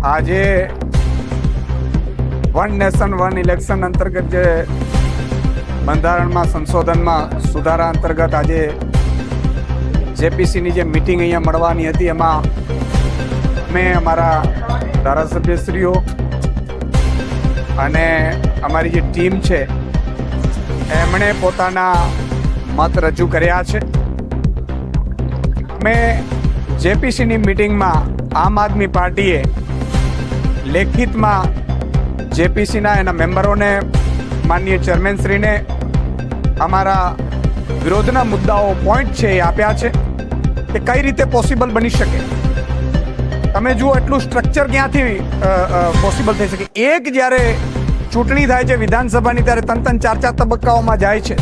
આજે one nation one election અંતર્ગત જે બંધારણમાં સંશોધનમાં સુધારા અંતર્ગત આજે જેપીસીની જે મિટિંગ અહીંયા મળવાની હતી એમાં અમે અમારા ધારાસભ્યશ્રીઓ અને અમારી જે ટીમ છે એમણે પોતાના મત રજૂ કર્યા છે. અમે જેપીસીની મિટિંગમાં આમ આદમી પાર્ટીએ લેખિતમાં જેપીસીના એના મેમ્બરોને માનનીય ચેરમેનશ્રીને અમારા વિરોધના મુદ્દાઓ પોઈન્ટ છે એ આપ્યા છે કે કઈ રીતે પોસિબલ બની શકે. તમે જુઓ એટલું સ્ટ્રક્ચર ક્યાંથી પોસિબલ થઈ શકે. એક જ્યારે ચૂંટણી થાય છે વિધાનસભાની ત્યારે ત્રણ ચાર તબક્કાઓમાં જાય છે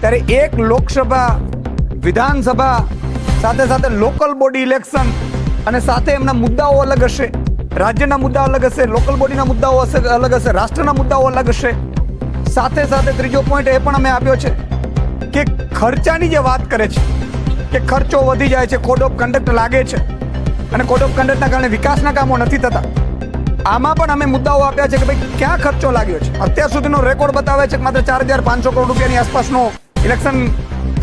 ત્યારે એક લોકસભા વિધાનસભા સાથે સાથે લોકલ બોડી ઇલેક્શન અને સાથે એમના મુદ્દાઓ અલગ હશે, રાજ્યના મુદ્દા અલગ હશે, લોકલ બોડીના મુદ્દાઓ અલગ હશે, રાષ્ટ્રના મુદ્દાઓ અલગ હશે. સાથે સાથે ત્રીજો પોઈન્ટ એ પણ અમે આપ્યો છે કે ખર્ચાની જે વાત કરે છે કે ખર્ચો વધી જાય છે, કોડ ઓફ કન્ડક્ટ લાગે છે અને કોડ ઓફ કન્ડક્ટના કારણે વિકાસના કામો નથી થતા. આમાં પણ અમે મુદ્દાઓ આપ્યા છે કે ભાઈ ક્યાં ખર્ચો લાગ્યો છે. અત્યાર સુધીનો રેકોર્ડ બતાવે છે કે માત્ર 4,500 કરોડ રૂપિયાની આસપાસનો ઇલેક્શન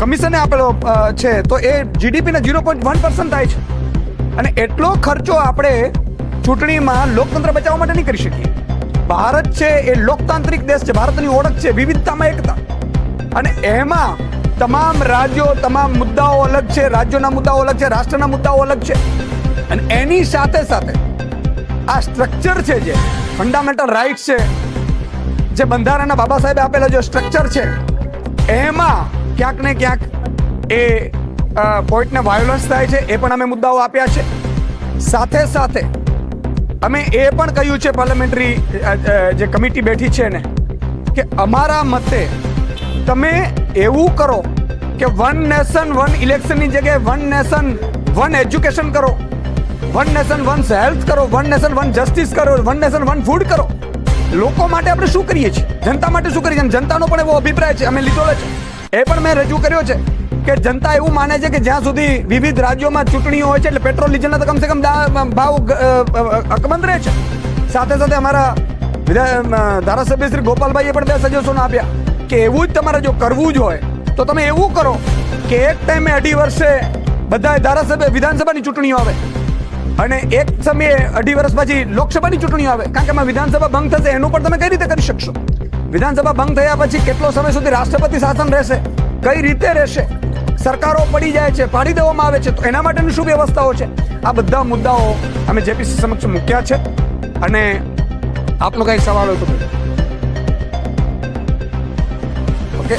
કમિશને આપેલો છે, તો એ જીડીપીના 0.1% થાય છે. અને એટલો ખર્ચો આપણે ચૂંટણીમાં લોકતંત્ર બચાવવા માટે નહીં કરી શકીએ. ભારત છે એ લોકતાંત્રિક દેશ છે, ભારતની ઓળખ છે વિવિધતામાં એકતા. અને એમાં તમામ રાજ્યો, તમામ મુદ્દાઓ અલગ છે, રાજ્યોના મુદ્દાઓ અલગ છે, રાષ્ટ્રના મુદ્દાઓ અલગ છે. અને એની સાથે સાથે આ સ્ટ્રક્ચર છે જે ફંડામેન્ટલ રાઇટ્સ છે, જે બંધારણના બાબા સાહેબે આપેલા જે સ્ટ્રક્ચર છે એમાં ક્યાંક ને ક્યાંક એ પોઈન્ટને વાયોલન્સ થાય છે. એ પણ અમે મુદ્દાઓ આપ્યા છે. સાથે સાથે અમે એ પણ કહ્યું છે પાર્લામેન્ટરી જે કમિટી બેઠી છે ને કે અમારા મતે તમે એવું કરો કે વન નેશન વન ઇલેક્શનની જગ્યાએ વન નેશન વન એજ્યુકેશન કરો, વન નેશન વન હેલ્થ કરો, વન નેશન વન જસ્ટિસ કરો, વન નેશન વન ફૂડ કરો. લોકો માટે આપણે શું કરીએ છીએ, જનતા માટે શું કરીએ છીએ, જનતાનો પણ એવો અભિપ્રાય છે, અમે લીધો છે. એ પણ મેં રજૂ કર્યો છે કે જનતા એવું માને છે કે જ્યાં સુધી વિવિધ રાજ્યોમાં ચૂંટણીઓ હોય છે એટલે પેટ્રોલ ડીઝલના તો કમસે કમ ભાવ અકબંધ રહે છે. સાથે સાથે અમારા ધારાસભ્ય શ્રી ગોપાલભાઈએ પણ 2 સજેશનો આપ્યા કે એવું જ તમારે જો કરવું જ હોય તો તમે એવું કરો કે એક ટાઈમે 2.5 વર્ષે બધા ધારાસભ્ય વિધાનસભાની ચૂંટણીઓ આવે અને એક સમયે 2.5 વર્ષ પછી લોકસભાની ચૂંટણીઓ આવે. કારણ કે એમાં વિધાનસભા ભંગ થશે એનું પણ તમે કઈ રીતે કરી શકશો. વિધાનસભા ભંગ થયા પછી કેટલો સમય સુધી રાષ્ટ્રપતિ શાસન રહેશે, કઈ રીતે રહેશે, સરકારો પડી જાય છે, પાડી દેવામાં આવે છે, તો એના માટેની શું વ્યવસ્થાઓ છે. આ બધા મુદ્દાઓ અમે જેપીસી સમક્ષ મૂક્યા છે. અને આપનો કઈ સવાલ હોય તો ઓકે.